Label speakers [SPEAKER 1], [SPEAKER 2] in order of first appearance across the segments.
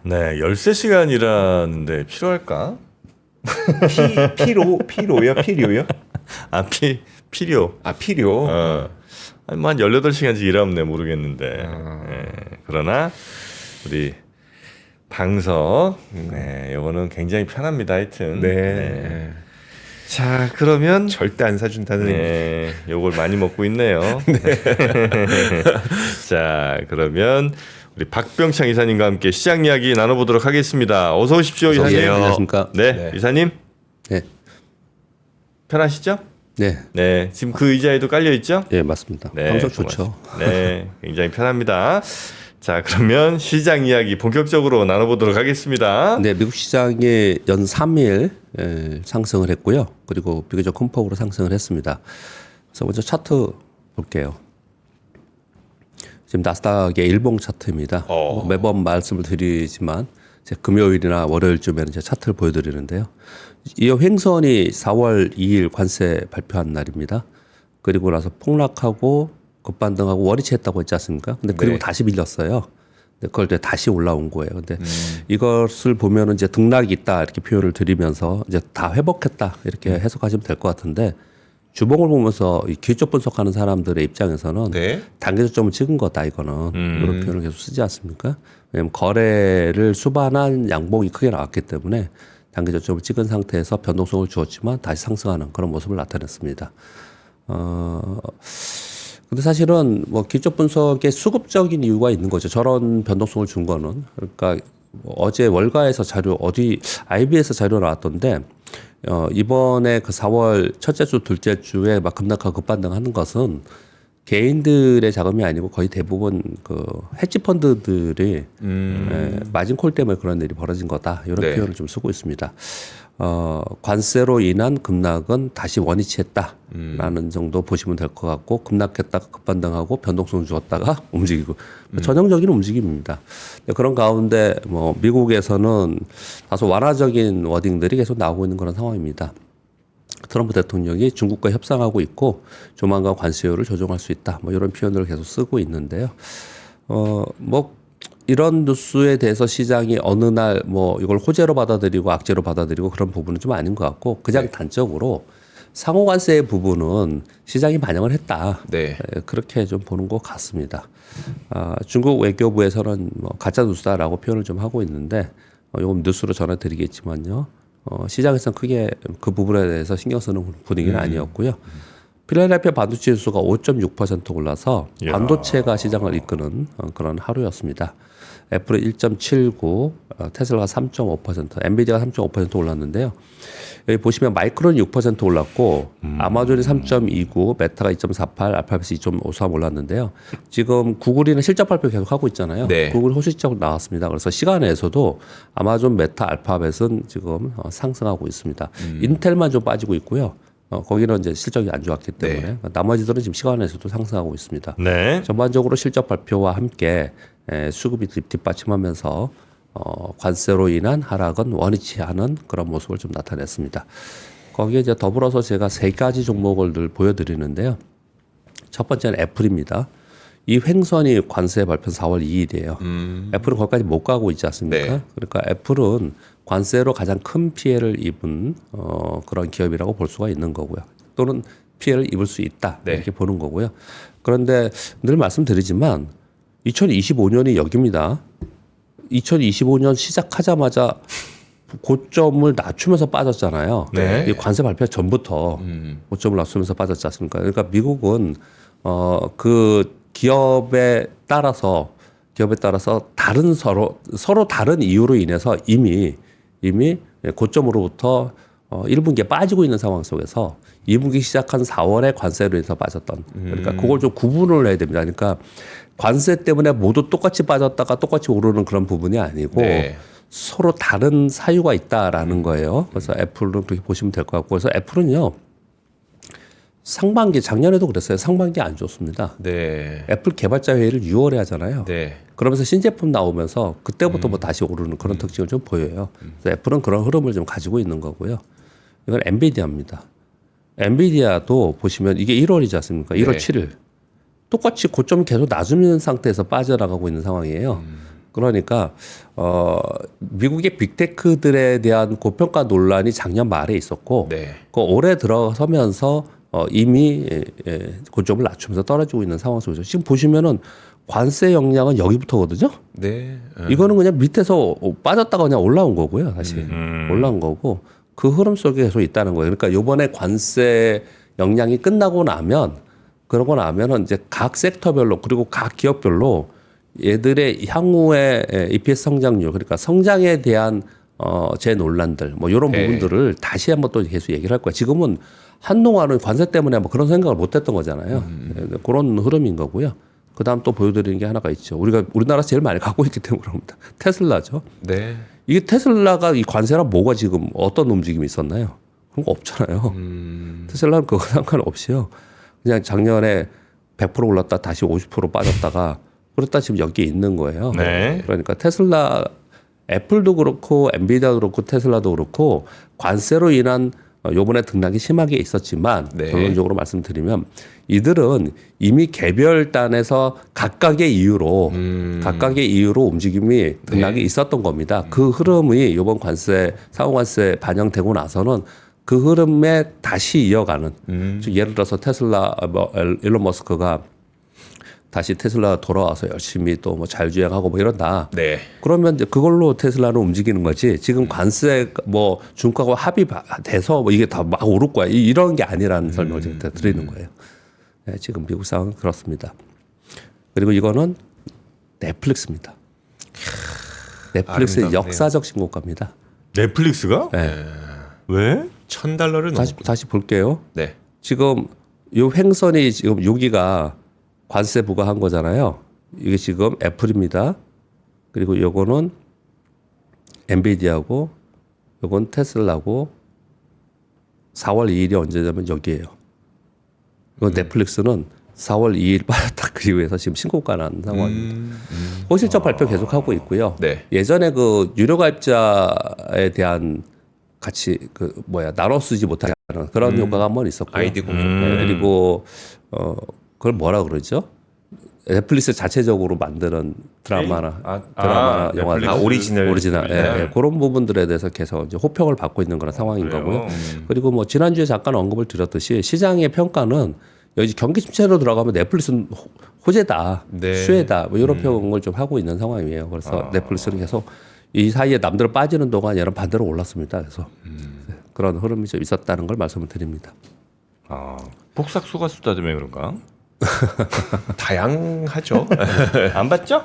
[SPEAKER 1] 네, 13시간 일하는데 필요할까?
[SPEAKER 2] 필요요?
[SPEAKER 1] 아, 필요.
[SPEAKER 2] 아, 필요.
[SPEAKER 1] 아니, 뭐 한 18시간씩 일하면 내 모르겠는데. 예, 그러나 우리 방석, 네, 요거는 굉장히 편합니다. 하여튼.
[SPEAKER 2] 네.
[SPEAKER 1] 자, 그러면
[SPEAKER 2] 절대 안 사준다는.
[SPEAKER 1] 네, 요걸 많이 먹고 있네요. 자, 그러면 우리 박병창 이사님과 함께 시장 이야기 나눠보도록 하겠습니다. 어서 오십시오,
[SPEAKER 3] 어서
[SPEAKER 1] 이사님.
[SPEAKER 3] 오세요. 안녕하십니까?
[SPEAKER 1] 네, 이사님.
[SPEAKER 3] 네.
[SPEAKER 1] 편하시죠?
[SPEAKER 3] 네.
[SPEAKER 1] 네, 지금 그 의자에도 깔려 있죠?
[SPEAKER 3] 예, 맞습니다.
[SPEAKER 1] 네,
[SPEAKER 3] 방송 좋죠.
[SPEAKER 1] 네, 굉장히 편합니다. 자, 그러면 시장 이야기 본격적으로 나눠보도록 하겠습니다.
[SPEAKER 3] 네, 미국 시장이 연 3일 상승을 했고요. 그리고 비교적 큰 폭으로 상승을 했습니다. 그래서 먼저 차트 볼게요. 지금 나스닥의 일봉 차트입니다. 매번 말씀을 드리지만 제 금요일이나 월요일쯤에는 제 차트를 보여드리는데요. 이 횡선이 4월 2일 관세 발표한 날입니다. 그리고 나서 폭락하고 급반등하고 원위치했다고 했지 않습니까? 근데 그리고
[SPEAKER 2] 네.
[SPEAKER 3] 다시 밀렸어요. 근데 그걸 이제 다시 올라온 거예요. 근데 이것을 보면은 이제 등락이 있다 이렇게 표현을 드리면서 이제 다 회복했다 이렇게 해석하시면 될 것 같은데 주봉을 보면서 이 기초 분석하는 사람들의 입장에서는
[SPEAKER 2] 네.
[SPEAKER 3] 단계저점을 찍은 거다 이거는 이런 표현을 계속 쓰지 않습니까? 왜냐하면 거래를 수반한 양봉이 크게 나왔기 때문에 단계저점을 찍은 상태에서 변동성을 주었지만 다시 상승하는 그런 모습을 나타냈습니다. 근데 사실은 뭐 기초 분석에 수급적인 이유가 있는 거죠. 저런 변동성을 준 거는. 그러니까 어제 월가에서 자료 어디 IB에서 자료 나왔던데 이번에 그 4월 첫째 주, 둘째 주에 막 급락하고 급반등하는 것은 개인들의 자금이 아니고 거의 대부분 그 헤지 펀드들이 마진콜 때문에 그런 일이 벌어진 거다. 이런
[SPEAKER 2] 네.
[SPEAKER 3] 표현을 좀 쓰고 있습니다. 관세로 인한 급락은 다시 원위치했다라는 정도 보시면 될 것 같고 급락했다가 급반등하고 변동성 주었다가 움직이고 전형적인 움직임입니다. 그런 가운데 뭐 미국에서는 다소 완화적인 워딩들이 계속 나오고 있는 그런 상황입니다. 트럼프 대통령이 중국과 협상하고 있고 조만간 관세율을 조정할 수 있다. 뭐 이런 표현을 계속 쓰고 있는데요. 뭐 이런 뉴스에 대해서 시장이 어느 날 뭐 이걸 호재로 받아들이고 악재로 받아들이고 그런 부분은 좀 아닌 것 같고 그냥 단적으로 상호관세 부분은 시장이 반영을 했다.
[SPEAKER 2] 네.
[SPEAKER 3] 그렇게 좀 보는 것 같습니다. 중국 외교부에서는 뭐 가짜 뉴스다라고 표현을 좀 하고 있는데 이건 뉴스로 전해드리겠지만요. 시장에서는 크게 그 부분에 대해서 신경 쓰는 분위기는 아니었고요. 필라델피아 반도체 지수가 5.6% 올라서 반도체가 시장을 이끄는 그런 하루였습니다. 애플은 1.79, 테슬라가 3.5%, 엔비디아가 3.5% 올랐는데요. 여기 보시면 마이크론이 6% 올랐고 아마존이 3.29, 메타가 2.48, 알파벳이 2.53 올랐는데요. 지금 구글이는 실적 발표 계속 하고 있잖아요.
[SPEAKER 2] 네.
[SPEAKER 3] 구글이 호실적으로 나왔습니다. 그래서 시간에서도 아마존, 메타, 알파벳은 지금 상승하고 있습니다. 인텔만 좀 빠지고 있고요. 거기는 이제 실적이 안 좋았기 때문에 나머지들은 지금 시간에서도 상승하고 있습니다.
[SPEAKER 1] 네.
[SPEAKER 3] 전반적으로 실적 발표와 함께 수급이 뒷받침하면서 관세로 인한 하락은 원위치하는 그런 모습을 좀 나타냈습니다. 거기에 이제 더불어서 제가 세 가지 종목을 늘 보여드리는데요. 첫 번째는 애플입니다. 이 횡선이 관세 발표 4월 2일이에요. 애플은 거기까지 못 가고 있지 않습니까?
[SPEAKER 2] 네.
[SPEAKER 3] 그러니까 애플은 관세로 가장 큰 피해를 입은 그런 기업이라고 볼 수가 있는 거고요. 또는 피해를 입을 수 있다
[SPEAKER 2] 네.
[SPEAKER 3] 이렇게 보는 거고요. 그런데 늘 말씀드리지만 2025년이 여기입니다. 2025년 시작하자마자 고점을 낮추면서 빠졌잖아요.
[SPEAKER 1] 네.
[SPEAKER 3] 이 관세 발표 전부터 고점을 낮추면서 빠졌지 않습니까? 그러니까 미국은 그 기업에 따라서 다른 서로 다른 이유로 인해서 이미 고점으로부터 1분기에 빠지고 있는 상황 속에서 2분기 시작한 4월에 관세로 인해서 빠졌던 그러니까 그걸 좀 구분을 해야 됩니다. 그러니까 관세 때문에 모두 똑같이 빠졌다가 똑같이 오르는 그런 부분이 아니고
[SPEAKER 2] 네.
[SPEAKER 3] 서로 다른 사유가 있다라는 거예요. 그래서 애플은 그렇게 보시면 될 것 같고 그래서 애플은요. 상반기 작년에도 그랬어요. 상반기 안 좋습니다.
[SPEAKER 2] 네.
[SPEAKER 3] 애플 개발자 회의를 6월에 하잖아요.
[SPEAKER 2] 네.
[SPEAKER 3] 그러면서 신제품 나오면서 그때부터 뭐 다시 오르는 그런 특징을 좀 보여요. 그래서 애플은 그런 흐름을 좀 가지고 있는 거고요. 이건 엔비디아입니다. 엔비디아도 보시면 이게 1월이지 않습니까? 1월
[SPEAKER 2] 네.
[SPEAKER 3] 7일. 똑같이 고점 계속 낮으는 상태에서 빠져나가고 있는 상황이에요. 그러니까 미국의 빅테크들에 대한 고평가 논란이 작년 말에 있었고
[SPEAKER 2] 네.
[SPEAKER 3] 그 올해 들어서면서 이미 고점을 낮추면서 떨어지고 있는 상황 속에서 지금 보시면은 관세 역량은 여기부터거든요.
[SPEAKER 2] 네.
[SPEAKER 3] 이거는 그냥 밑에서 빠졌다가 그냥 올라온 거고요, 다시 올라온 거고 그 흐름 속에 계속 있다는 거예요. 그러니까 이번에 관세 역량이 끝나고 나면 그러고 나면은 이제 각 섹터별로 그리고 각 기업별로 얘들의 향후의 EPS 성장률 그러니까 성장에 대한 제 논란들 뭐 이런
[SPEAKER 2] 네.
[SPEAKER 3] 부분들을 다시 한번 또 계속 얘기를 할 거예요. 지금은 한동안은 관세 때문에 뭐 그런 생각을 못했던 거잖아요. 그런 흐름인 거고요. 그다음 또 보여드리는 게 하나가 있죠. 우리나라 제일 많이 갖고 있기 때문에 그럽니다. 테슬라죠.
[SPEAKER 2] 네.
[SPEAKER 3] 이게 테슬라가 이 관세랑 뭐가 지금 어떤 움직임이 있었나요? 그런 거 없잖아요. 테슬라는 그거 상관없이요. 그냥 작년에 100% 올랐다 다시 50% 빠졌다가 그렇다 지금 여기에 있는 거예요.
[SPEAKER 1] 네.
[SPEAKER 3] 그러니까 테슬라, 애플도 그렇고 엔비디아도 그렇고 테슬라도 그렇고 관세로 인한 요번에 등락이 심하게 있었지만
[SPEAKER 2] 네.
[SPEAKER 3] 결론적으로 말씀드리면 이들은 이미 개별단에서 각각의 이유로 움직임이 등락이 있었던 겁니다. 그 흐름이 이번 관세 상호관세 반영되고 나서는 그 흐름에 다시 이어가는 즉 예를 들어서 테슬라 일론 머스크가 다시 테슬라 돌아와서 열심히 또 뭐 자율주행하고 뭐 이런다.
[SPEAKER 2] 네.
[SPEAKER 3] 그러면 이제 그걸로 테슬라는 움직이는 거지. 지금 관세 뭐 중국하고 합의돼서 뭐 이게 다 막 오를 거야. 이런 게 아니라는 설명을 제가 드리는 거예요. 네, 지금 미국 상황은 그렇습니다. 그리고 이거는 넷플릭스입니다. 넷플릭스의
[SPEAKER 2] 아름답네요.
[SPEAKER 3] 역사적 신고가입니다.
[SPEAKER 1] 넷플릭스가?
[SPEAKER 3] 네.
[SPEAKER 1] 왜?
[SPEAKER 2] $1,000를
[SPEAKER 3] 다시 볼게요.
[SPEAKER 2] 네.
[SPEAKER 3] 지금 요 횡선이 지금 여기가 관세 부과한 거잖아요. 이게 지금 애플입니다. 그리고 요거는 엔비디아고 요건 테슬라고 4월 2일이 언제냐면 여기에요. 이건 넷플릭스는 4월 2일 빠졌다 그리고 해서 지금 신고가 난 상황입니다. 호실적 발표 계속하고 있고요.
[SPEAKER 2] 네.
[SPEAKER 3] 예전에 그 유료 가입자에 대한 같이 나눠 쓰지 못하는 그런 효과가 한번 있었고요.
[SPEAKER 2] 아이디 공유.
[SPEAKER 3] 그리고 그걸 뭐라 그러죠? 넷플릭스 자체적으로 만드는 드라마나 영화
[SPEAKER 2] 넷플릭스.
[SPEAKER 3] 오리지널 그런 부분들에 대해서 계속 이제 호평을 받고 있는 그런 상황인
[SPEAKER 1] 그래요?
[SPEAKER 3] 거고요. 그리고 뭐 지난주에 잠깐 언급을 드렸듯이 시장의 평가는 여기 경기 침체로 들어가면 넷플릭스는 호재다,
[SPEAKER 2] 네.
[SPEAKER 3] 수혜다 뭐 이런 평을 좀 하고 있는 상황이에요. 그래서 넷플릭스는 계속 이 사이에 남들 빠지는 동안 얘는 반대로 올랐습니다. 그래서 그런 흐름이 좀 있었다는 걸 말씀을 드립니다.
[SPEAKER 1] 폭삭 소가수 때문에 그런가?
[SPEAKER 2] 다양하죠.
[SPEAKER 1] 안 봤죠?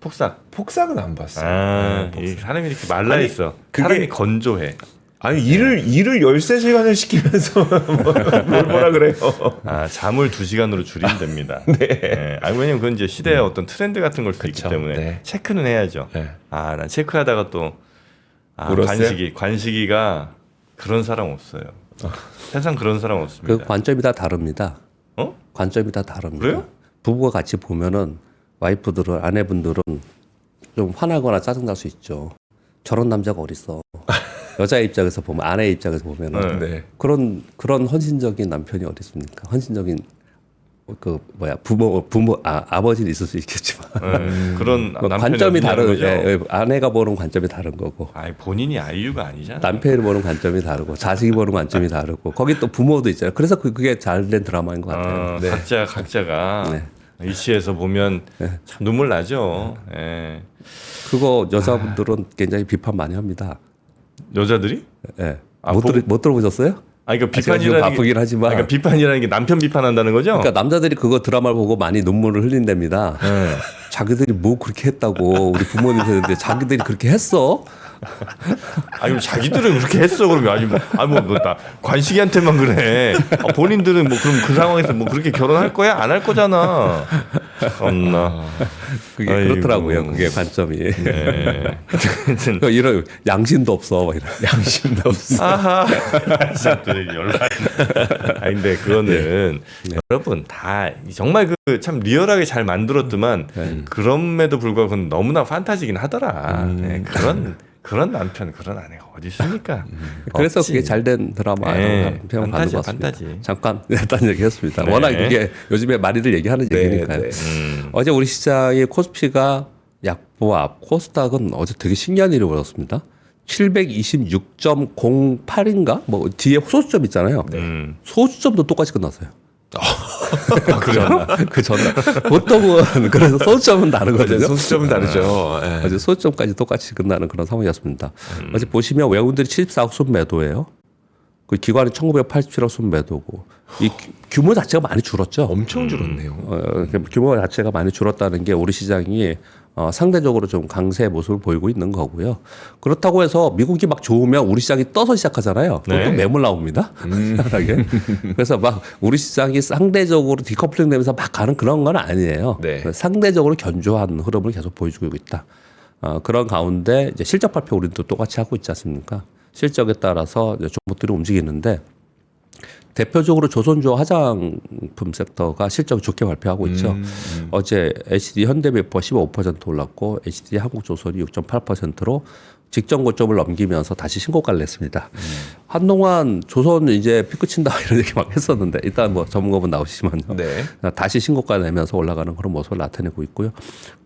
[SPEAKER 1] 폭삭.
[SPEAKER 2] 폭삭은 안 봤어요.
[SPEAKER 1] 이 사람이 이렇게 말라
[SPEAKER 2] 아니,
[SPEAKER 1] 있어.
[SPEAKER 2] 그게-
[SPEAKER 1] 사람이 건조해.
[SPEAKER 2] 아니 일을 13시간을 시키면서 뭘 뭐라 그래요.
[SPEAKER 1] 잠을 2시간으로 줄이면 됩니다. 네. 왜냐면 그건 이제 시대의 어떤 트렌드 같은 걸 수 있기
[SPEAKER 2] 그쵸.
[SPEAKER 1] 때문에
[SPEAKER 2] 네.
[SPEAKER 1] 체크는 해야죠.
[SPEAKER 2] 네.
[SPEAKER 1] 난 체크하다가 또
[SPEAKER 2] 울었어요?
[SPEAKER 1] 관식이가 그런 사람 없어요. 세상 그런 사람
[SPEAKER 3] 그
[SPEAKER 1] 없습니다.
[SPEAKER 3] 관점이 다 다릅니다. 관점이 다 다릅니다.
[SPEAKER 1] 그래요?
[SPEAKER 3] 부부가 같이 보면은 와이프들은 아내분들은 좀 화나거나 짜증날 수 있죠. 저런 남자가 어딨어. 여자 입장에서 보면 아내 입장에서 보면은
[SPEAKER 2] 네.
[SPEAKER 3] 그런 헌신적인 남편이 어디 있습니까? 헌신적인 아버지는 있을 수 있겠지만
[SPEAKER 1] 그런 남편이
[SPEAKER 3] 관점이
[SPEAKER 1] 어디냐는
[SPEAKER 3] 다른
[SPEAKER 1] 거죠?
[SPEAKER 3] 아내가 보는 관점이 다른 거고
[SPEAKER 1] 본인이 아이유가 아니잖아.
[SPEAKER 3] 남편이 보는 관점이 다르고 자식이 보는 관점이 다르고 거기 또 부모도 있잖아요. 그래서 그게 잘된 드라마인 것 같아요.
[SPEAKER 2] 네.
[SPEAKER 1] 각자가
[SPEAKER 3] 네.
[SPEAKER 1] 위치에서 보면 참 눈물 나죠. 예.
[SPEAKER 3] 그거 여자분들은 굉장히 비판 많이 합니다.
[SPEAKER 1] 여자들이?
[SPEAKER 3] 예.
[SPEAKER 1] 아,
[SPEAKER 3] 못 들어보셨어요?
[SPEAKER 1] 그러니까
[SPEAKER 3] 제가 지금 바쁘긴 하지만
[SPEAKER 1] 그러니까 비판이라는 게 남편 비판한다는 거죠?
[SPEAKER 3] 그러니까 남자들이 그거 드라마를 보고 많이 눈물을 흘린답니다.
[SPEAKER 1] 네.
[SPEAKER 3] 자기들이 뭐 그렇게 했다고 우리 부모님 세대인데 자기들이 그렇게 했어?
[SPEAKER 1] 그럼 자기들은 그렇게 했어 그러면 나 관식이한테만 그래. 본인들은 뭐 그럼 그 상황에서 뭐 그렇게 결혼할 거야? 안 할 거잖아. 참나.
[SPEAKER 3] 그게
[SPEAKER 1] 아이고.
[SPEAKER 3] 그렇더라고요. 그게 관점이.
[SPEAKER 1] 네.
[SPEAKER 3] 그러니까 이런 양심도 없어. 막 이런.
[SPEAKER 2] 양심도 없어.
[SPEAKER 1] 아하. 진짜 열받네. 근데 그거는 여러분 다 정말 그 참 리얼하게 잘 만들었더만 그럼에도 불구하고 그건 너무나 판타지긴 하더라. 네, 그런 남편 그런 아내가 어디 있습니까?
[SPEAKER 3] 그래서
[SPEAKER 1] 없지.
[SPEAKER 3] 그게 잘된 드라마라고
[SPEAKER 1] 네,
[SPEAKER 3] 평을 받는 것 같습니다.
[SPEAKER 1] 판타지.
[SPEAKER 3] 잠깐 딴 얘기했습니다.
[SPEAKER 1] 네.
[SPEAKER 3] 워낙 이게 요즘에 많이들 얘기하는 얘기니까요.
[SPEAKER 2] 네.
[SPEAKER 3] 어제 우리 시장의 코스피가 약보합, 코스닥은 어제 되게 신기한 일이 벌어졌습니다. 726.08인가? 뭐 뒤에 소수점 있잖아요. 소수점도 똑같이 끝났어요.
[SPEAKER 1] 그래요?
[SPEAKER 3] 그 전날. 보통은 그래서 소수점은 다르거든요.
[SPEAKER 2] 소수점은 다르죠. 예.
[SPEAKER 3] 어제 소수점까지 똑같이 끝나는 그런 상황이었습니다. 어제 보시면 외국인들이 74억 순 매도예요. 그 기관이 1987억 순 매도고 이 규모 자체가 많이 줄었죠.
[SPEAKER 2] 엄청 줄었네요.
[SPEAKER 3] 규모 자체가 많이 줄었다는 게 우리 시장이 상대적으로 좀 강세 모습을 보이고 있는 거고요. 그렇다고 해서 미국이 막 좋으면 우리 시장이 떠서 시작하잖아요. 또 매물 나옵니다. 희한하게. 그래서 막 우리 시장이 상대적으로 디커플링 되면서 막 가는 그런 건 아니에요.
[SPEAKER 2] 네.
[SPEAKER 3] 상대적으로 견조한 흐름을 계속 보여주고 있다. 그런 가운데 이제 실적 발표 우리도 똑같이 하고 있지 않습니까? 실적에 따라서 이제 종목들이 움직이는데 대표적으로 조선주와 화장품 섹터가 실적 좋게 발표하고 있죠. 어제 HDD 현대베이퍼 15% 올랐고 HDD 한국조선이 6.8%로 직전 고점을 넘기면서 다시 신고가를 냈습니다. 한동안 조선 이제 피크 친다 이런 얘기 막 했었는데 일단 뭐 전문가분 나오시면요.
[SPEAKER 2] 네.
[SPEAKER 3] 다시 신고가 내면서 올라가는 그런 모습을 나타내고 있고요.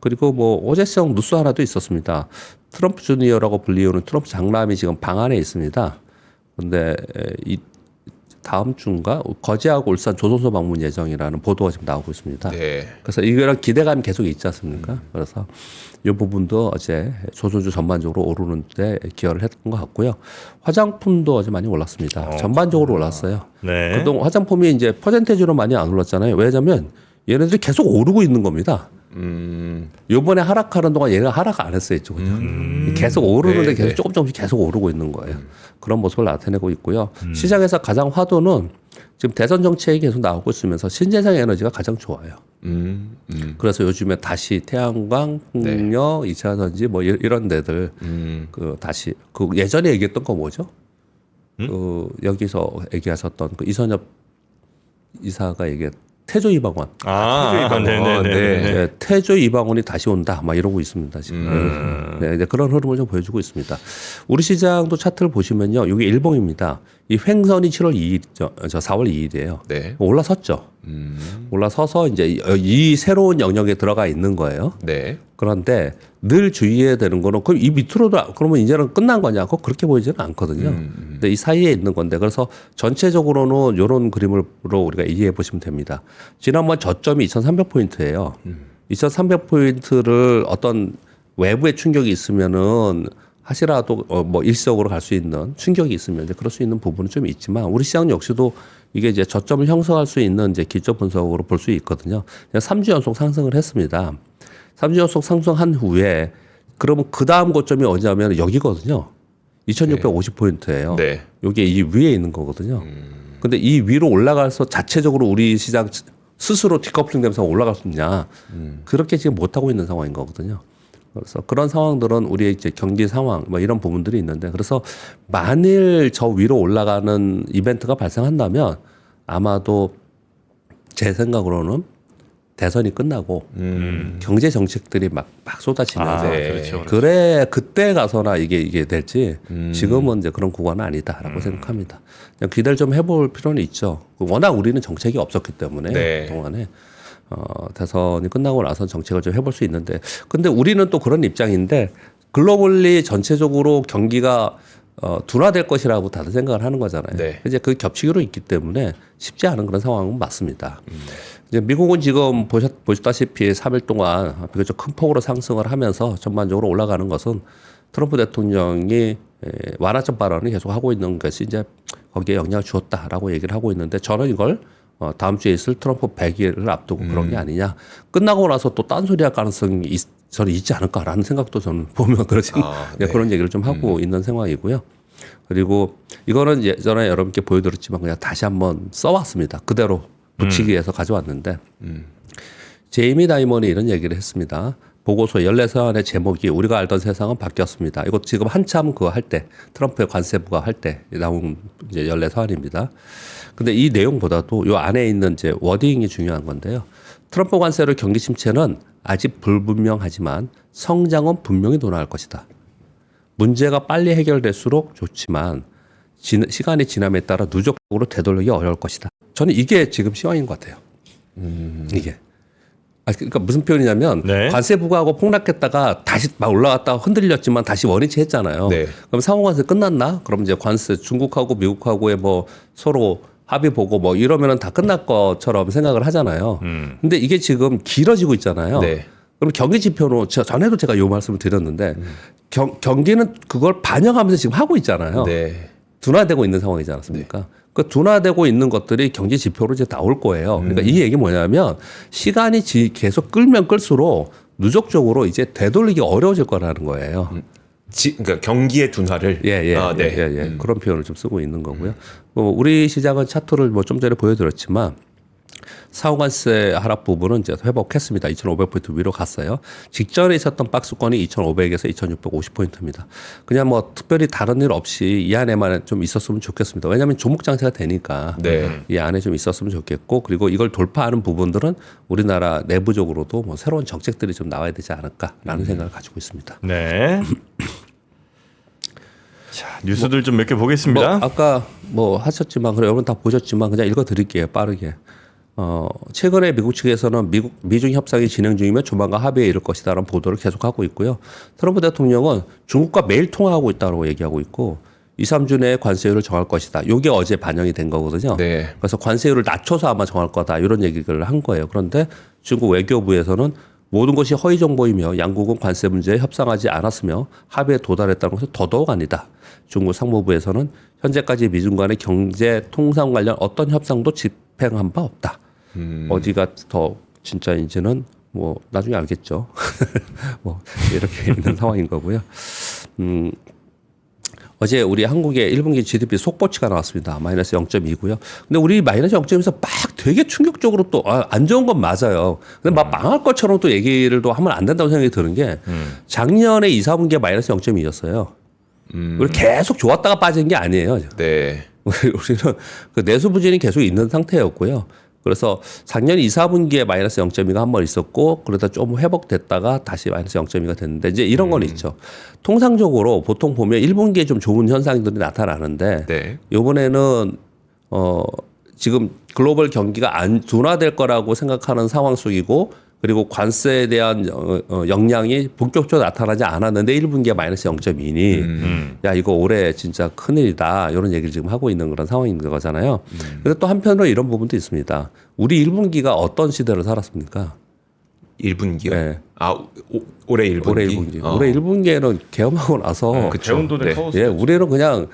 [SPEAKER 3] 그리고 뭐 어제성 뉴스 하나도 있었습니다. 트럼프 주니어라고 불리우는 트럼프 장남이 지금 방 안에 있습니다. 그런데 이 다음 주인가 거제하고 울산 조선소 방문 예정이라는 보도가 지금 나오고 있습니다.
[SPEAKER 2] 네.
[SPEAKER 3] 그래서 이거랑 기대감이 계속 있지 않습니까? 그래서 이 부분도 어제 조선주 전반적으로 오르는데 기여를 했던 것 같고요. 화장품도 어제 많이 올랐습니다. 전반적으로 올랐어요.
[SPEAKER 1] 네.
[SPEAKER 3] 그동안 화장품이 이제 퍼센테이지로 많이 안 올랐잖아요. 왜냐하면 얘네들이 계속 오르고 있는 겁니다. 요번에 하락하는 동안 얘가 하락 안 했어요, 이쪽은요. 계속 오르는데
[SPEAKER 2] 네,
[SPEAKER 3] 계속
[SPEAKER 2] 네.
[SPEAKER 3] 조금씩 계속 오르고 있는 거예요. 그런 모습을 나타내고 있고요. 시장에서 가장 화두는 지금 대선 정책이 계속 나오고 있으면서 신재생 에너지가 가장 좋아요. 그래서 요즘에 다시 태양광, 풍력, 2차 전지 뭐 이런 데들 그 다시 그 예전에 얘기했던 거 뭐죠? 그 여기서 얘기하셨던 그 이선엽 이사가 얘기했 태조 이방원. 네, 태조 이방원이 다시 온다. 막 이러고 있습니다. 지금. 네, 이제 그런 흐름을 좀 보여주고 있습니다. 우리 시장도 차트를 보시면요. 이게 일봉입니다. 이 횡선이 7월 2일, 저 4월 2일이에요.
[SPEAKER 2] 네.
[SPEAKER 3] 올라섰죠. 올라서서 이제 이 새로운 영역에 들어가 있는 거예요.
[SPEAKER 2] 네.
[SPEAKER 3] 그런데 늘 주의해야 되는 거는 그럼 이 밑으로도 그러면 이제는 끝난 거냐? 그거 그렇게 보이지는 않거든요. 근데 이 사이에 있는 건데 그래서 전체적으로는 이런 그림으로 우리가 이해해 보시면 됩니다. 지난번 저점이 2,300포인트예요. 2,300포인트를 어떤 외부의 충격이 있으면은 하시라도 뭐 일시적으로 갈 수 있는 충격이 있으면 이제 그럴 수 있는 부분은 좀 있지만 우리 시장 역시도 이게 이제 저점을 형성할 수 있는 이제 기초 분석으로 볼 수 있거든요. 3주 연속 상승을 했습니다. 3주 연속 상승한 후에 그러면 그 다음 고점이 어디냐면 여기거든요. 2,650포인트예요.
[SPEAKER 2] 네.
[SPEAKER 3] 이게 이 위에 있는 거거든요. 근데 이 위로 올라가서 자체적으로 우리 시장 스스로 디커플링 되면서 올라갈 수 있냐. 그렇게 지금 못하고 있는 상황인 거거든요. 그래서 그런 상황들은 우리의 이제 경기 상황 뭐 이런 부분들이 있는데 그래서 만일 저 위로 올라가는 이벤트가 발생한다면 아마도 제 생각으로는 대선이 끝나고 경제 정책들이 막 쏟아지면서
[SPEAKER 2] 그렇죠.
[SPEAKER 3] 그래 그때 가서나 이게 될지 지금은 이제 그런 구간은 아니다라고 생각합니다. 그냥 기대를 좀 해볼 필요는 있죠. 워낙 우리는 정책이 없었기 때문에
[SPEAKER 2] 네.
[SPEAKER 3] 그동안에 대선이 끝나고 나서 정책을 좀 해볼 수 있는데 근데 우리는 또 그런 입장인데 글로벌리 전체적으로 경기가 둔화될 것이라고 다들 생각을 하는 거잖아요.
[SPEAKER 2] 네.
[SPEAKER 3] 이제 그 겹치기로 있기 때문에 쉽지 않은 그런 상황은 맞습니다. 이제 미국은 지금 보셨다시피 3일 동안 비교적 큰 폭으로 상승을 하면서 전반적으로 올라가는 것은 트럼프 대통령이 완화점 발언을 계속 하고 있는 것이 이제 거기에 영향을 주었다라고 얘기를 하고 있는데 저는 이걸 다음 주에 있을 트럼프 100일을 앞두고 그런 게 아니냐. 끝나고 나서 또 딴소리할 가능성이 저는 있지 않을까라는 생각도 저는 보면
[SPEAKER 2] 네.
[SPEAKER 3] 그런 얘기를 좀 하고 있는 상황이고요. 그리고 이거는 예전에 여러분께 보여드렸지만 그냥 다시 한번 써왔습니다. 그대로 붙이기 위해서 가져왔는데 제이미 다이먼이 이런 얘기를 했습니다. 보고서 14사안의 제목이 우리가 알던 세상은 바뀌었습니다. 이거 지금 한참 그거 할 때 트럼프의 관세부가 할 때 나온 이제 14사안입니다. 근데 이 내용보다도 요 안에 있는 이제 워딩이 중요한 건데요. 트럼프 관세로 경기 침체는 아직 불분명하지만 성장은 분명히 둔화할 것이다. 문제가 빨리 해결될수록 좋지만 시간이 지남에 따라 누적적으로 되돌리기 어려울 것이다. 저는 이게 지금 시황인 것 같아요. 이게. 그러니까 무슨 표현이냐면
[SPEAKER 1] 네.
[SPEAKER 3] 관세 부과하고 폭락했다가 다시 막 올라갔다가 흔들렸지만 다시 원위치 했잖아요.
[SPEAKER 2] 네.
[SPEAKER 3] 그럼 상호관세 끝났나? 그럼 이제 관세 중국하고 미국하고의 뭐 서로 합의 보고 뭐 이러면은 다 끝날 것처럼 생각을 하잖아요. 근데 이게 지금 길어지고 있잖아요.
[SPEAKER 2] 네.
[SPEAKER 3] 그럼 경기 지표로 전에도 제가 요 말씀을 드렸는데 경기는 그걸 반영하면서 지금 하고 있잖아요.
[SPEAKER 2] 네.
[SPEAKER 3] 둔화되고 있는 상황이지 않습니까? 그 둔화되고 있는 것들이 경제 지표로 이제 나올 거예요. 그러니까 이 얘기 뭐냐면 시간이 계속 끌면 끌수록 누적적으로 이제 되돌리기 어려워질 거라는 거예요.
[SPEAKER 2] 그러니까 경기의 둔화를.
[SPEAKER 3] 예. 그런 표현을 좀 쓰고 있는 거고요. 뭐 우리 시장은 차트를 뭐 좀 전에 보여드렸지만 상호관세 하락 부분은 이제 회복했습니다. 2,500포인트 위로 갔어요. 직전에 있었던 박스권이 2,500에서 2,650포인트입니다. 그냥 뭐 특별히 다른 일 없이 이 안에만 좀 있었으면 좋겠습니다. 왜냐하면 조목 장세가 되니까
[SPEAKER 2] 네.
[SPEAKER 3] 이 안에 좀 있었으면 좋겠고 그리고 이걸 돌파하는 부분들은 우리나라 내부적으로도 뭐 새로운 정책들이 좀 나와야 되지 않을까라는 생각을 가지고 있습니다.
[SPEAKER 1] 네. 자, 뉴스들 좀 몇 개 보겠습니다.
[SPEAKER 3] 뭐 아까 뭐 하셨지만 그래 여러분 다 보셨지만 그냥 읽어드릴게요 빠르게. 최근에 미국 측에서는 미중 협상이 진행 중이며 조만간 합의에 이를 것이다라는 보도를 계속하고 있고요. 트럼프 대통령은 중국과 매일 통화하고 있다고 얘기하고 있고 2, 3주 내에 관세율을 정할 것이다. 이게 어제 반영이 된 거거든요.
[SPEAKER 2] 네.
[SPEAKER 3] 그래서 관세율을 낮춰서 아마 정할 거다 이런 얘기를 한 거예요. 그런데 중국 외교부에서는 모든 것이 허위 정보이며 양국은 관세 문제에 협상하지 않았으며 합의에 도달했다는 것은 더더욱 아니다. 중국 상무부에서는 현재까지 미중 간의 경제 통상 관련 어떤 협상도 집행한 바 없다. 어디가 더 진짜인지는 뭐 나중에 알겠죠. 뭐 이렇게 있는 상황인 거고요. 어제 우리 한국의 1분기 GDP 속보치가 나왔습니다. 마이너스 0.2고요. 근데 우리 마이너스 0.2에서 막 되게 충격적으로 또 안 좋은 건 맞아요. 근데 막 망할 것처럼 또 얘기를 또 하면 안 된다고 생각이 드는 게 작년에 2, 4분기에 마이너스 0.2였어요. 우리 계속 좋았다가 빠진 게 아니에요.
[SPEAKER 2] 네.
[SPEAKER 3] 우리는 그 내수 부진이 계속 있는 상태였고요. 그래서 작년 2, 4분기에 마이너스 0.2가 한 번 있었고 그러다 좀 회복됐다가 다시 마이너스 0.2가 됐는데 이제 이런 건 있죠. 통상적으로 보통 보면 1분기에 좀 좋은 현상들이 나타나는데
[SPEAKER 2] 네.
[SPEAKER 3] 이번에는 지금 글로벌 경기가 안 둔화될 거라고 생각하는 상황 속이고 그리고 관세에 대한 영향이 본격적으로 나타나지 않았는데 1분기에 마이너스 0.2니 야 이거 올해 진짜 큰일이다 이런 얘기를 지금 하고 있는 그런 상황인 거잖아요. 근데 또 한편으로 이런 부분도 있습니다. 우리 1분기가 어떤 시대를 살았습니까?
[SPEAKER 2] 1분기요?
[SPEAKER 3] 네.
[SPEAKER 2] 올해 1분기.
[SPEAKER 3] 올해 1분기. 올해 1분기에는 개엄하고 나서
[SPEAKER 1] 배운돈의
[SPEAKER 2] 네.
[SPEAKER 1] 카오스.
[SPEAKER 3] 예, 우리는 그냥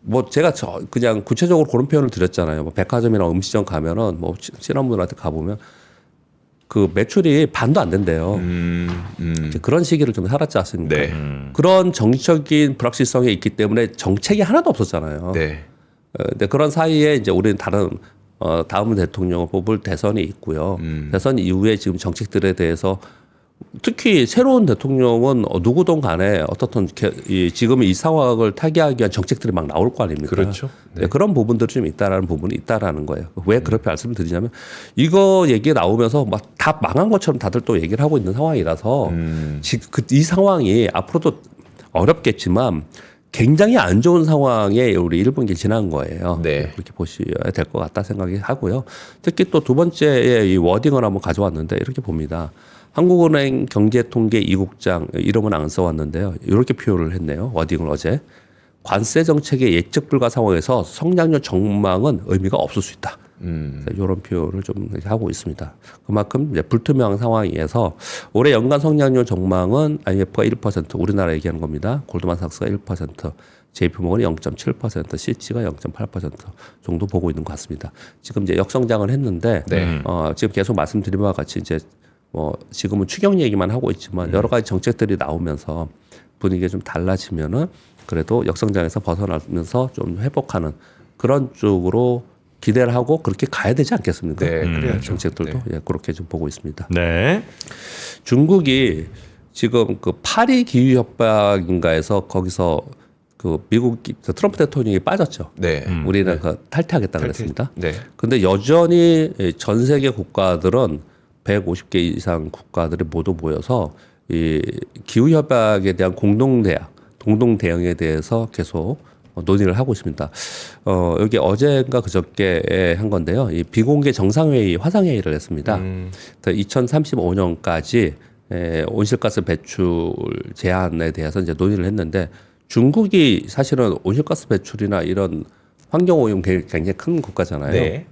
[SPEAKER 3] 뭐 제가 그냥 구체적으로 그런 표현을 드렸잖아요. 뭐 백화점이나 음식점 가면은 뭐 친한 분들한테 가보면 그 매출이 반도 안 된대요. 이제 그런 시기를 좀 살았지 않습니까?
[SPEAKER 2] 네.
[SPEAKER 3] 그런 정치적인 불확실성이 있기 때문에 정책이 하나도 없었잖아요.
[SPEAKER 2] 네.
[SPEAKER 3] 근데 그런 사이에 이제 우리는 다른 다음 대통령을 뽑을 대선이 있고요. 대선 이후에 지금 정책들에 대해서 특히 새로운 대통령은 누구든 간에 어떻든 지금 이 상황을 타개하기 위한 정책들이 막 나올 거 아닙니까?
[SPEAKER 2] 그렇죠.
[SPEAKER 3] 네. 그런 부분들이 좀 있다라는 부분이 있다라는 거예요. 왜 그렇게 말씀을 드리냐면 이거 얘기 나오면서 막 다 망한 것처럼 다들 또 얘기를 하고 있는 상황이라서 이 상황이 앞으로도 어렵겠지만 굉장히 안 좋은 상황에 우리 1분기 지난 거예요.
[SPEAKER 2] 네.
[SPEAKER 3] 그렇게 보셔야 될 것 같다 생각이 하고요. 특히 또 두 번째 이 워딩을 한번 가져왔는데 이렇게 봅니다. 한국은행 경제통계 2국장 이름은 안 써왔는데요. 이렇게 표현을 했네요. 워딩을 어제. 관세 정책의 예측 불가 상황에서 성장률 전망은 의미가 없을 수 있다. 이런 표현을 좀 하고 있습니다. 그만큼 이제 불투명한 상황에서 올해 연간 성장률 전망은 IMF가 1%, 우리나라 얘기하는 겁니다. 골드만삭스가 1%, JP모건이 0.7%, CG가 0.8% 정도 보고 있는 것 같습니다. 지금 이제 역성장을 했는데
[SPEAKER 2] 네.
[SPEAKER 3] 지금 계속 말씀드린 바와 같이 이제 지금은 추경 얘기만 하고 있지만 여러 가지 정책들이 나오면서 분위기가 좀 달라지면은 그래도 역성장에서 벗어나면서 좀 회복하는 그런 쪽으로 기대를 하고 그렇게 가야 되지 않겠습니까?
[SPEAKER 2] 네, 그래야죠.
[SPEAKER 3] 정책들도 예, 그렇게 좀 보고 있습니다.
[SPEAKER 1] 네.
[SPEAKER 3] 중국이 지금 그 파리 기후 협박인가에서 거기서 그 미국 트럼프 대통령이 빠졌죠.
[SPEAKER 2] 네.
[SPEAKER 3] 우리는 그 탈퇴하겠다 그랬습니다.
[SPEAKER 2] 네.
[SPEAKER 3] 근데 여전히 전 세계 국가들은 150개 이상 국가들이 모두 모여서 이 기후 협박에 대한 공동 대응에 대해서 계속 논의를 하고 있습니다. 여기 어제인가 그저께 한 건데요. 이 비공개 정상회의 화상회의를 했습니다. 2035년까지 온실가스 배출 제한에 대해서 이제 논의를 했는데 중국이 사실은 온실가스 배출이나 이런 환경 오염 굉장히 큰 국가잖아요.
[SPEAKER 2] 네.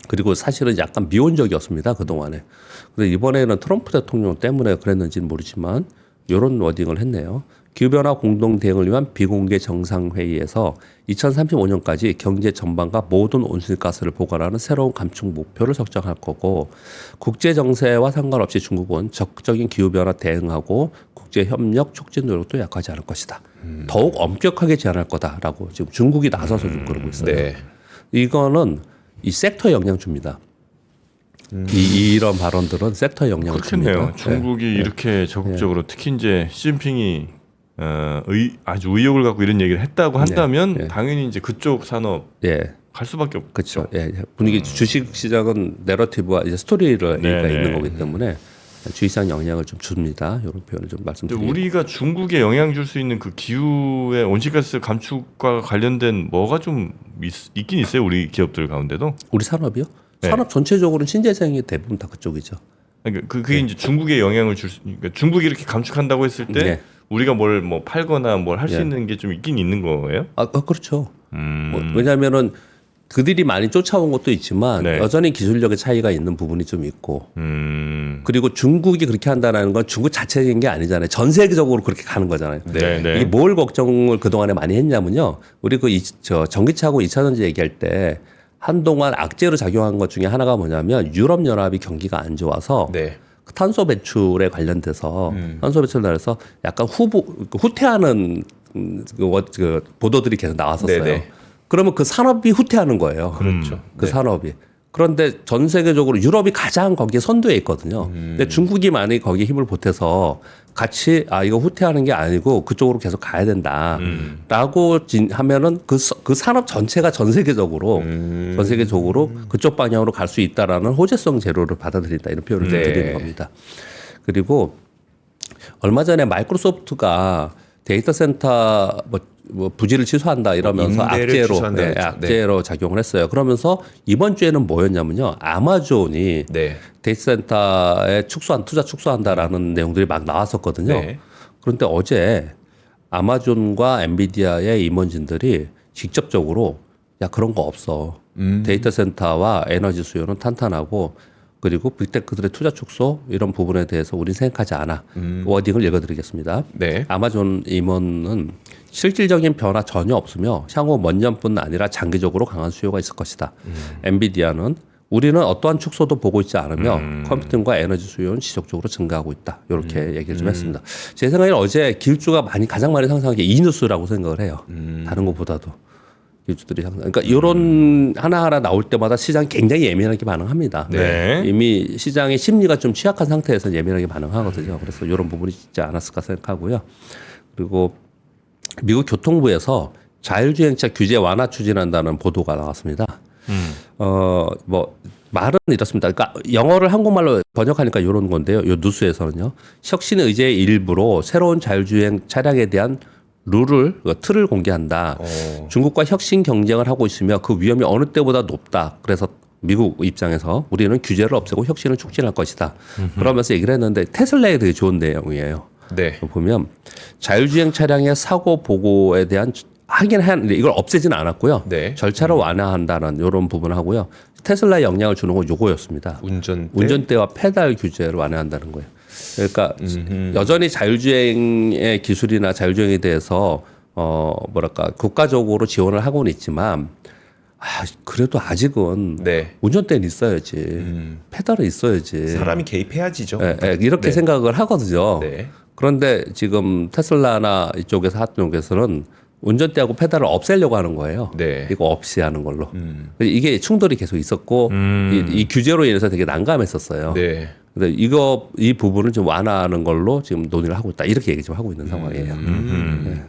[SPEAKER 3] 그리고 사실은 약간 미온적이었습니다 그동안에. 그래서 이번에는 트럼프 대통령 때문에 그랬는지는 모르지만 이런 워딩을 했네요. 기후변화 공동 대응을 위한 비공개 정상회의에서 2035년까지 경제 전반과 모든 온실가스를 보관하는 새로운 감축 목표를 설정할 거고 국제 정세와 상관없이 중국은 적극적인 기후변화 대응하고 국제 협력 촉진 노력도 약하지 않을 것이다. 더욱 엄격하게 제한할 거다라고 지금 중국이 나서서 좀 그러고 있어요.
[SPEAKER 2] 네.
[SPEAKER 3] 이거는 이 섹터에 영향 줍니다. 이런 발언들은 섹터에 영향을
[SPEAKER 1] 그렇겠네요.
[SPEAKER 3] 줍니다.
[SPEAKER 1] 중국이 이렇게 적극적으로 특히 이제 시진핑이 아주 의욕을 갖고 이런 얘기를 했다고 한다면 당연히 이제 그쪽 산업
[SPEAKER 3] 예.
[SPEAKER 1] 갈 수밖에 없죠.
[SPEAKER 3] 그렇죠. 예. 분위기 주식 시장은 내러티브와 이제 스토리가
[SPEAKER 1] 네네.
[SPEAKER 3] 있는 거기 때문에 주식시장 영향을 좀 줍니다. 이런 표현을 좀
[SPEAKER 1] 근데
[SPEAKER 3] 말씀드리고.
[SPEAKER 1] 우리가 중국에 영향 줄 수 있는 그 기후의 온실가스 감축과 관련된 뭐가 좀 있긴 있어요. 우리 기업들 가운데도.
[SPEAKER 3] 우리 산업이요?
[SPEAKER 1] 네.
[SPEAKER 3] 산업 전체적으로는 신재생이 대부분 다 그쪽이죠.
[SPEAKER 1] 그러니까 그게 이제 중국에 영향을 그러니까 중국이 이렇게 감축한다고 했을 때
[SPEAKER 3] 네.
[SPEAKER 1] 우리가 뭘 뭐 팔거나 뭘 할 수
[SPEAKER 3] 네.
[SPEAKER 1] 있는 게 좀 있긴 있는 거예요.
[SPEAKER 3] 그렇죠. 왜냐하면은 그들이 많이 쫓아온 것도 있지만
[SPEAKER 1] 네.
[SPEAKER 3] 여전히 기술력의 차이가 있는 부분이 좀 있고 그리고 중국이 그렇게 한다는 건 중국 자체적인 게 아니잖아요. 전 세계적으로 그렇게 가는 거잖아요.
[SPEAKER 1] 네, 네.
[SPEAKER 3] 이게 뭘 걱정을 그동안에 많이 했냐면요. 우리 전기차하고 2차전지 얘기할 때 한동안 악재로 작용한 것 중에 하나가 뭐냐면 유럽연합이 경기가 안 좋아서
[SPEAKER 2] 네.
[SPEAKER 3] 탄소 배출에 관련돼서 탄소 배출에 관해서 약간 후퇴하는 그 보도들이 계속 나왔었어요.
[SPEAKER 2] 네네.
[SPEAKER 3] 그러면 그 산업이 후퇴하는 거예요.
[SPEAKER 2] 그렇죠.
[SPEAKER 3] 그
[SPEAKER 2] 네.
[SPEAKER 3] 산업이. 그런데 전 세계적으로 유럽이 가장 거기에 선두에 있거든요. 근데 중국이 만약에 거기에 힘을 보태서 같이 이거 후퇴하는 게 아니고 그쪽으로 계속 가야 된다라고 하면은 그 산업 전체가 전 세계적으로 그쪽 방향으로 갈 수 있다라는 호재성 재료를 받아들인다 이런 표현을 좀
[SPEAKER 2] 네.
[SPEAKER 3] 드리는 겁니다. 그리고 얼마 전에 마이크로소프트가 데이터 센터 뭐 부지를 취소한다 이러면서
[SPEAKER 2] 임대를 취소한다 그랬죠.
[SPEAKER 3] 악재로 작용을 했어요. 그러면서 이번 주에는 뭐였냐면요. 아마존이
[SPEAKER 2] 네.
[SPEAKER 3] 데이터 센터에 투자 축소한다라는 내용들이 막 나왔었거든요.
[SPEAKER 2] 네.
[SPEAKER 3] 그런데 어제 아마존과 엔비디아의 임원진들이 직접적으로 야 그런 거 없어. 데이터 센터와 에너지 수요는 탄탄하고 그리고 빅테크들의 투자 축소 이런 부분에 대해서 우리는 생각하지 않아. 워딩을 읽어드리겠습니다.
[SPEAKER 2] 네.
[SPEAKER 3] 아마존 임원은 실질적인 변화 전혀 없으며 향후 몇 년뿐 아니라 장기적으로 강한 수요가 있을 것이다. 엔비디아는 우리는 어떠한 축소도 보고 있지 않으며 컴퓨팅과 에너지 수요는 지속적으로 증가하고 있다. 이렇게 얘기를 좀 했습니다. 제 생각에는 어제 기술주가 가장 많이 상승한 게 이뉴스라고 생각을 해요. 다른 것보다도. 기술주들이 상승. 그러니까 이런 하나하나 나올 때마다 시장이 굉장히 예민하게 반응합니다.
[SPEAKER 1] 네.
[SPEAKER 3] 이미 시장의 심리가 좀 취약한 상태에서 예민하게 반응하거든요. 그래서 이런 부분이 있지 않았을까 생각하고요. 그리고 미국 교통부에서 자율주행차 규제 완화 추진한다는 보도가 나왔습니다. 뭐 말은 이렇습니다. 그러니까 영어를 한국말로 번역하니까 이런 건데요. 이 뉴스에서는요. 혁신 의제의 일부로 새로운 자율주행 차량에 대한 틀을 공개한다. 중국과 혁신 경쟁을 하고 있으며 그 위험이 어느 때보다 높다. 그래서 미국 입장에서 우리는 규제를 없애고 혁신을 촉진할 것이다. 그러면서 얘기를 했는데 테슬라에 되게 좋은 내용이에요.
[SPEAKER 2] 네.
[SPEAKER 3] 보면 자율주행 차량의 사고 보고에 대한 하긴 하는데 이걸 없애지는 않았고요.
[SPEAKER 2] 네.
[SPEAKER 3] 절차를 완화한다는 이런 부분을 하고요. 테슬라에 영향을 주는 건 요거였습니다. 운전대와 페달 규제를 완화한다는 거예요. 그러니까 여전히 자율주행의 기술이나 자율주행에 대해서 국가적으로 지원을 하고는 있지만 그래도 아직은
[SPEAKER 2] 네.
[SPEAKER 3] 운전대는 있어야지. 페달은 있어야지.
[SPEAKER 2] 사람이 개입해야지죠.
[SPEAKER 3] 이렇게
[SPEAKER 2] 네.
[SPEAKER 3] 생각을 하거든요.
[SPEAKER 2] 네.
[SPEAKER 3] 그런데 지금 테슬라나 이쪽에서 한쪽에서는 운전대하고 페달을 없애려고 하는 거예요.
[SPEAKER 2] 네.
[SPEAKER 3] 이거 없이 하는 걸로. 이게 충돌이 계속 있었고 이 규제로 인해서 되게 난감했었어요.
[SPEAKER 2] 네.
[SPEAKER 3] 근데 이 부분을 좀 완화하는 걸로 지금 논의를 하고 있다. 이렇게 얘기 좀 하고 있는 상황이에요. 네.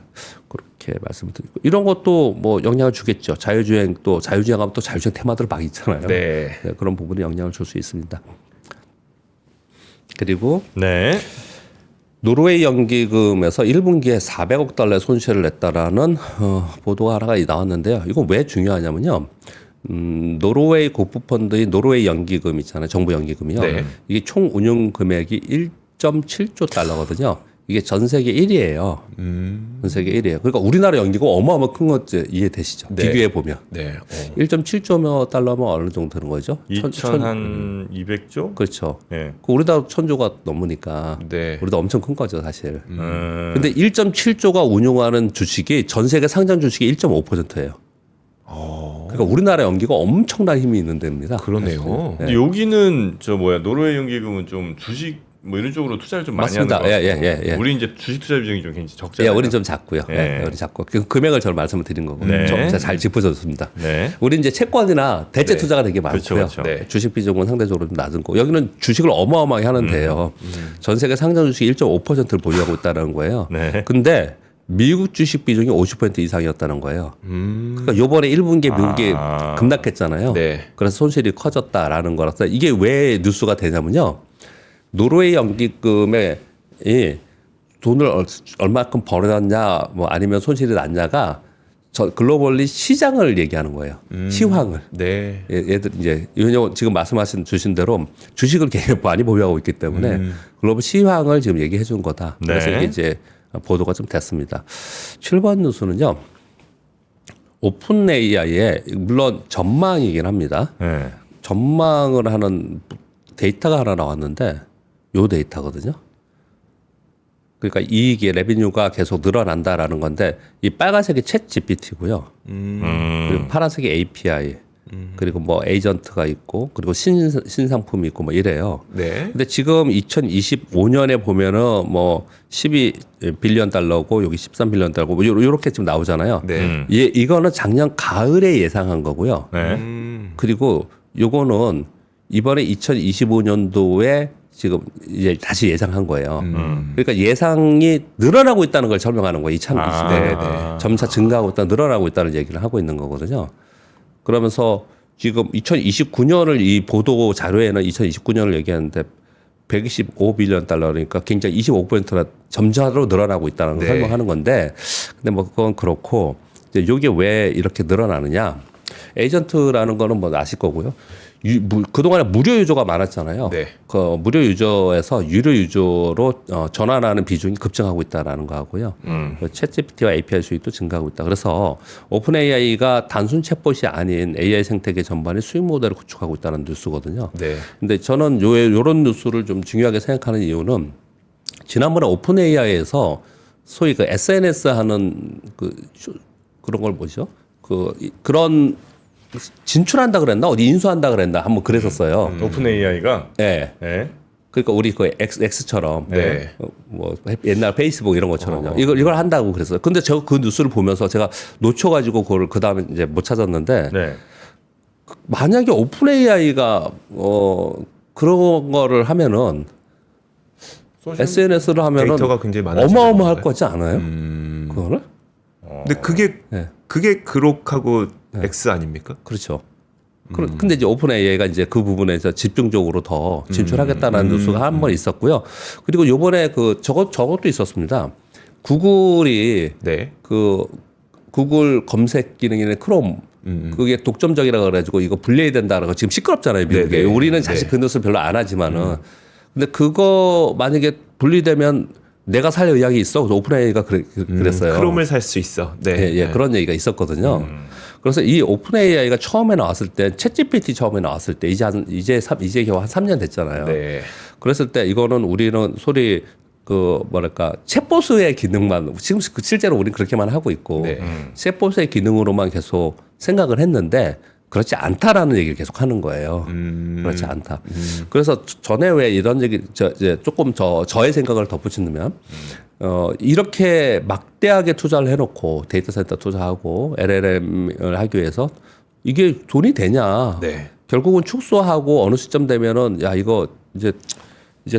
[SPEAKER 3] 그렇게 말씀을 드리고 이런 것도 뭐 영향을 주겠죠. 자율주행하면 또 자율주행 테마들 막 있잖아요.
[SPEAKER 2] 네.
[SPEAKER 3] 그런 부분이 영향을 줄 수 있습니다. 그리고
[SPEAKER 1] 네.
[SPEAKER 3] 노르웨이 연기금에서 1분기에 400억 달러의 손실을 냈다라는 보도가 하나가 나왔는데요. 이건 왜 중요하냐면요. 노르웨이 국부펀드인 노르웨이 연기금 있잖아요. 정부 연기금이요.
[SPEAKER 2] 네.
[SPEAKER 3] 이게 총 운용 금액이 1.7조 달러거든요. 이게 전 세계 1위예요. 전 세계 1위예요. 그러니까 우리나라 연기금 어마어마 큰 거 이해되시죠?
[SPEAKER 2] 네.
[SPEAKER 3] 비교해 보면.
[SPEAKER 2] 네.
[SPEAKER 3] 1.7조 달러면 어느 정도 되는 거죠?
[SPEAKER 1] 2,200조?
[SPEAKER 3] 그렇죠.
[SPEAKER 1] 예.
[SPEAKER 3] 그 우리나라 1,000조가 넘으니까
[SPEAKER 2] 네.
[SPEAKER 3] 우리도 엄청 큰 거죠, 사실.
[SPEAKER 1] 근데
[SPEAKER 3] 근데 1.7조가 운용하는 주식이 전 세계 상장 주식의 1.5%예요. 그러니까 우리나라 연기가 엄청난 힘이 있는 데입니다.
[SPEAKER 2] 그러네요.
[SPEAKER 3] 네.
[SPEAKER 1] 여기는 저 뭐야 노르웨이 연기금은 좀 주식 뭐 이런 쪽으로 투자를 좀 많이
[SPEAKER 3] 맞습니다.
[SPEAKER 1] 하는 것 같고
[SPEAKER 3] 예.
[SPEAKER 1] 우리 이제 주식 투자 비중이 좀 굉장히
[SPEAKER 3] 예,
[SPEAKER 1] 적잖아요.
[SPEAKER 3] 우리는 좀 작고요.
[SPEAKER 1] 예.
[SPEAKER 3] 우리 작고 그 금액을 저는 말씀을 드린 거고,
[SPEAKER 1] 네.
[SPEAKER 3] 제가 잘 짚어줬습니다.
[SPEAKER 1] 네.
[SPEAKER 3] 우리 이제 채권이나 대체
[SPEAKER 2] 네.
[SPEAKER 3] 투자가 되게 많고요.
[SPEAKER 1] 그렇죠.
[SPEAKER 2] 네.
[SPEAKER 3] 주식 비중은 상대적으로 좀 낮은 거. 여기는 주식을 어마어마하게 하는데요. 전 세계 상장 주식 1.5%를 보유하고 있다는 거예요.
[SPEAKER 1] 네.
[SPEAKER 3] 근데 미국 주식 비중이 50% 이상이었다는 거예요. 그러니까 요번에 1분기에 미국이 급락했잖아요.
[SPEAKER 2] 네.
[SPEAKER 3] 그래서 손실이 커졌다라는 거라서 이게 왜 뉴스가 되냐면요. 노르웨이 연기금에 이 돈을 얼마큼 벌어놨냐 뭐 아니면 손실이 났냐가 글로벌리 시장을 얘기하는 거예요. 시황을.
[SPEAKER 2] 네.
[SPEAKER 3] 얘들 이제 왜냐면 지금 주신 대로 주식을 굉장히 많이 보유하고 있기 때문에 글로벌 시황을 지금 얘기해 준 거다. 그래서
[SPEAKER 1] 네.
[SPEAKER 3] 이게 이제 보도가 좀 됐습니다. 7번 뉴스는요. 오픈 AI의 물론 전망이긴 합니다.
[SPEAKER 1] 네.
[SPEAKER 3] 전망을 하는 데이터가 하나 나왔는데 요 데이터거든요. 그러니까 이익의 레비뉴가 계속 늘어난다라는 건데 이 빨간색이 챗 GPT고요. 그리고 파란색이 API. 그리고 뭐 에이전트가 있고 그리고 신상품이 있고 뭐 이래요.
[SPEAKER 2] 네.
[SPEAKER 3] 근데 지금 2025년에 보면은 뭐 12빌리언 달러고 여기 13빌리언 달러고 뭐 요렇게 지금 나오잖아요.
[SPEAKER 2] 네.
[SPEAKER 3] 이거는 작년 가을에 예상한 거고요.
[SPEAKER 1] 네.
[SPEAKER 3] 그리고 요거는 이번에 2025년도에 지금 이제 다시 예상한 거예요. 그러니까 예상이 늘어나고 있다는 걸 설명하는 거예요. 2020년에 점차 증가하고 있다, 늘어나고 있다는 얘기를 하고 있는 거거든요. 그러면서 지금 2029년을 이 보도 자료에는 2029년을 얘기하는데 125빌리언 달러니까 굉장히 25%나 점차로 늘어나고 있다는 걸
[SPEAKER 2] 네.
[SPEAKER 3] 설명하는 건데 근데 뭐 그건 그렇고 이제 이게 왜 이렇게 늘어나느냐? 에이전트라는 거는 뭐 아실 거고요. 그동안에 무료 유저가 많았잖아요.
[SPEAKER 2] 네.
[SPEAKER 3] 그 무료 유저에서 유료 유저로 전환하는 비중이 급증하고 있다라는 거 하고요. 챗 GPT와 API 수익도 증가하고 있다. 그래서 오픈 AI가 단순 챗봇이 아닌 AI 생태계 전반의 수익 모델을 구축하고 있다는 뉴스거든요.
[SPEAKER 2] 네.
[SPEAKER 3] 근데 저는 요런 뉴스를 좀 중요하게 생각하는 이유는 지난번에 오픈 AI에서 소위 그 SNS 하는 그런 걸 뭐죠? 그런 진출한다 그랬나? 어디 인수한다 그랬나? 한번 그랬었어요.
[SPEAKER 1] 오픈 AI가
[SPEAKER 3] 예.
[SPEAKER 1] 네.
[SPEAKER 3] 그러니까 우리 그 X처럼
[SPEAKER 2] 네.
[SPEAKER 3] 뭐 옛날 페이스북 이런 것처럼요. 이걸 한다고 그랬어요. 근데 제가 그 뉴스를 보면서 제가 놓쳐가지고 그걸 그 다음에 이제 못 찾았는데
[SPEAKER 1] 네.
[SPEAKER 3] 만약에 오픈 AI가 그런 거를 하면은 SNS를 하면은
[SPEAKER 2] 데이터가 굉장히 많아지는
[SPEAKER 3] 어마어마할
[SPEAKER 2] 건가요?
[SPEAKER 3] 거지 않아요? 그거를?
[SPEAKER 2] 근데 그게 그록하고 X 아닙니까?
[SPEAKER 3] 그렇죠. 근데 이제 오픈 AI가 이제 그 부분에서 집중적으로 더 진출하겠다는 뉴스가 한 번 있었고요. 그리고 요번에 저것도 있었습니다. 구글이
[SPEAKER 2] 네.
[SPEAKER 3] 구글 검색 기능인 크롬 그게 독점적이라 그래가지고 이거 분리해야 된다는 거 지금 시끄럽잖아요, 미국에.
[SPEAKER 2] 네네.
[SPEAKER 3] 우리는 사실 그 뉴스 별로 안 하지만은 근데 그거 만약에 분리되면 내가 살 의향이 있어. 그래서 오픈 AI가 그랬어요.
[SPEAKER 2] 크롬을 살 수 있어. 네.
[SPEAKER 3] 예, 그런 얘기가 있었거든요. 그래서 이 오픈 AI가 처음에 나왔을 때, 챗GPT 처음에 나왔을 때 이제 겨우 한 3년 됐잖아요.
[SPEAKER 2] 네.
[SPEAKER 3] 그랬을 때 이거는 우리는 챗봇의 기능만 지금 실제로 우리는 그렇게만 하고 있고
[SPEAKER 2] 네.
[SPEAKER 3] 챗봇의 기능으로만 계속 생각을 했는데 그렇지 않다라는 얘기를 계속 하는 거예요. 그렇지 않다. 그래서 전에 왜 이런 얘기 이제 조금 저의 생각을 덧붙이면 이렇게 막대하게 투자를 해놓고 데이터 센터 투자하고 LLM을 하기 위해서 이게 돈이 되냐?
[SPEAKER 2] 네.
[SPEAKER 3] 결국은 축소하고 어느 시점 되면은 야 이거 이제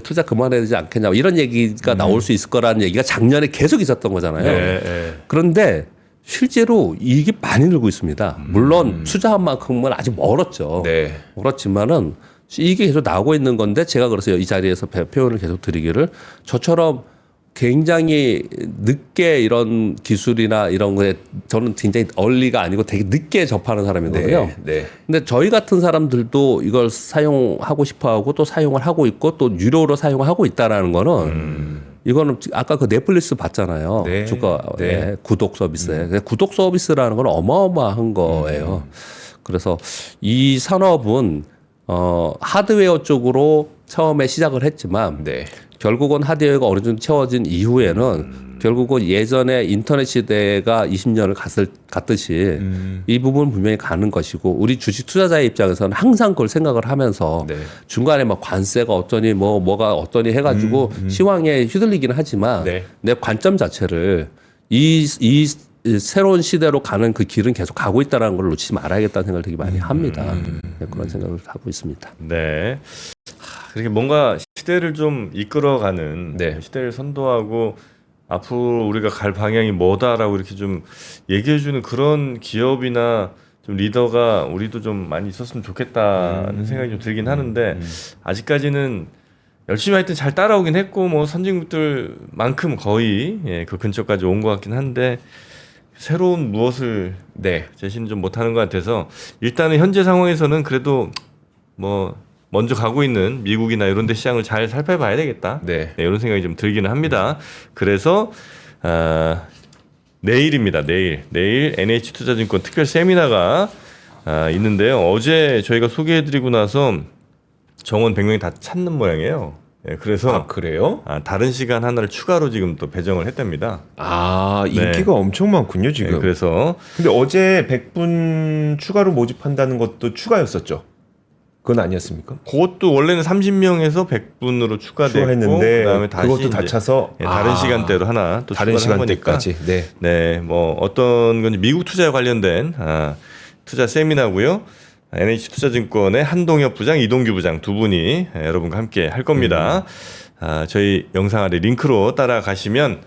[SPEAKER 3] 투자 그만해야 되지 않겠냐 이런 얘기가 나올 수 있을 거라는 얘기가 작년에 계속 있었던 거잖아요.
[SPEAKER 1] 네.
[SPEAKER 3] 그런데 실제로 이익이 많이 늘고 있습니다. 물론 투자한 만큼은 아직 멀었죠.
[SPEAKER 2] 네.
[SPEAKER 3] 멀었지만은 이익이 계속 나오고 있는 건데 제가 그래서 이 자리에서 표현을 계속 드리기를 저처럼 굉장히 늦게 이런 기술이나 이런 거에 저는 굉장히 얼리가 아니고 되게 늦게 접하는 사람인데요.
[SPEAKER 2] 네.
[SPEAKER 3] 근데 저희 같은 사람들도 이걸 사용하고 싶어 하고 또 사용을 하고 있고 또 유료로 사용하고 있다라는 거는 이거는 아까 그 넷플릭스 봤잖아요.
[SPEAKER 2] 네.
[SPEAKER 3] 주가
[SPEAKER 2] 네.
[SPEAKER 3] 구독 서비스. 구독 서비스라는 건 어마어마한 거예요. 그래서 이 산업은 하드웨어 쪽으로 처음에 시작을 했지만
[SPEAKER 2] 네.
[SPEAKER 3] 결국은 하드웨어가 어느 정도 채워진 이후에는 결국은 예전에 인터넷 시대가 20년을 갔듯이 이 부분은 분명히 가는 것이고 우리 주식 투자자의 입장에서는 항상 그걸 생각을 하면서
[SPEAKER 2] 네.
[SPEAKER 3] 중간에 막 관세가 어떠니 뭐가 어떠니 해가지고 시황에 휘둘리기는 하지만
[SPEAKER 2] 네.
[SPEAKER 3] 내 관점 자체를 이 새로운 시대로 가는 그 길은 계속 가고 있다는 걸 놓치지 말아야겠다는 생각을 되게 많이 합니다. 네, 그런 생각을 하고 있습니다.
[SPEAKER 1] 네. 그렇게 뭔가 시대를 좀 이끌어가는
[SPEAKER 2] 네.
[SPEAKER 1] 시대를 선도하고 앞으로 우리가 갈 방향이 뭐다라고 이렇게 좀 얘기해주는 그런 기업이나 좀 리더가 우리도 좀 많이 있었으면 좋겠다는 생각이 좀 들긴 하는데 아직까지는 열심히 하여튼 잘 따라오긴 했고 뭐 선진국들만큼 거의 그 근처까지 온 것 같긴 한데 새로운 무엇을
[SPEAKER 2] 네.
[SPEAKER 1] 제시는 좀 못하는 것 같아서 일단은 현재 상황에서는 그래도 뭐 먼저 가고 있는 미국이나 이런 데 시장을 잘 살펴봐야 되겠다.
[SPEAKER 2] 네.
[SPEAKER 1] 이런 생각이 좀 들기는 합니다. 그래서 내일입니다. 내일 NH투자증권 특별 세미나가 있는데요. 어제 저희가 소개해드리고 나서 정원 100명이 다 찾는 모양이에요. 그래서
[SPEAKER 2] 그래요?
[SPEAKER 1] 다른 시간 하나를 추가로 지금 또 배정을 했답니다.
[SPEAKER 2] 인기가
[SPEAKER 1] 네.
[SPEAKER 2] 엄청 많군요 지금.
[SPEAKER 1] 그래서
[SPEAKER 2] 근데 어제 100분 추가로 모집한다는 것도 추가였었죠. 그건 아니었습니까?
[SPEAKER 1] 그것도 원래는 30명에서 100분으로 추가됐고
[SPEAKER 2] 추가했는데
[SPEAKER 1] 그다음에 다시
[SPEAKER 2] 그것도 다
[SPEAKER 1] 이제
[SPEAKER 2] 차서
[SPEAKER 1] 다른 시간대로 하나 또
[SPEAKER 2] 다른
[SPEAKER 1] 추가를 한 거니까.
[SPEAKER 2] 시간대까지. 네.
[SPEAKER 1] 네, 뭐 어떤 건지 미국 투자에 관련된 투자 세미나고요. NH투자증권의 한동엽 부장, 이동규 부장 두 분이 여러분과 함께 할 겁니다. 저희 영상 아래 링크로 따라가시면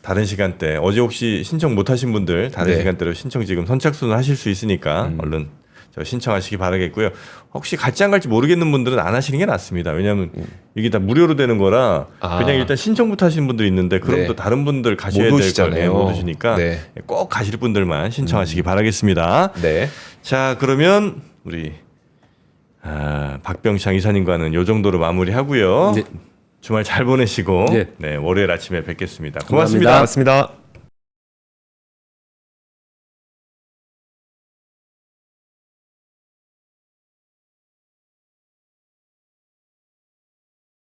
[SPEAKER 1] 다른 시간대 어제 혹시 신청 못하신 분들 다른
[SPEAKER 2] 네.
[SPEAKER 1] 시간대로 신청 지금 선착순을 하실 수 있으니까 얼른 저 신청하시기 바라겠고요. 혹시 갈지 안 갈지 모르겠는 분들은 안 하시는 게 낫습니다. 왜냐하면 이게 다 무료로 되는 거라 그냥 일단 신청부터 하시는 분들이 있는데 그럼
[SPEAKER 2] 네.
[SPEAKER 1] 또 다른 분들 가셔야
[SPEAKER 2] 못
[SPEAKER 1] 될
[SPEAKER 2] 오시잖아요.
[SPEAKER 1] 거예요. 못 오시니까
[SPEAKER 2] 네.
[SPEAKER 1] 꼭 가실 분들만 신청하시기 바라겠습니다.
[SPEAKER 2] 네.
[SPEAKER 1] 자, 그러면 우리 박병창 이사님과는 요 정도로 마무리하고요.
[SPEAKER 3] 네.
[SPEAKER 1] 주말 잘 보내시고
[SPEAKER 3] 네.
[SPEAKER 1] 네, 월요일 아침에 뵙겠습니다.
[SPEAKER 3] 감사합니다.
[SPEAKER 1] 고맙습니다.
[SPEAKER 2] 고맙습니다.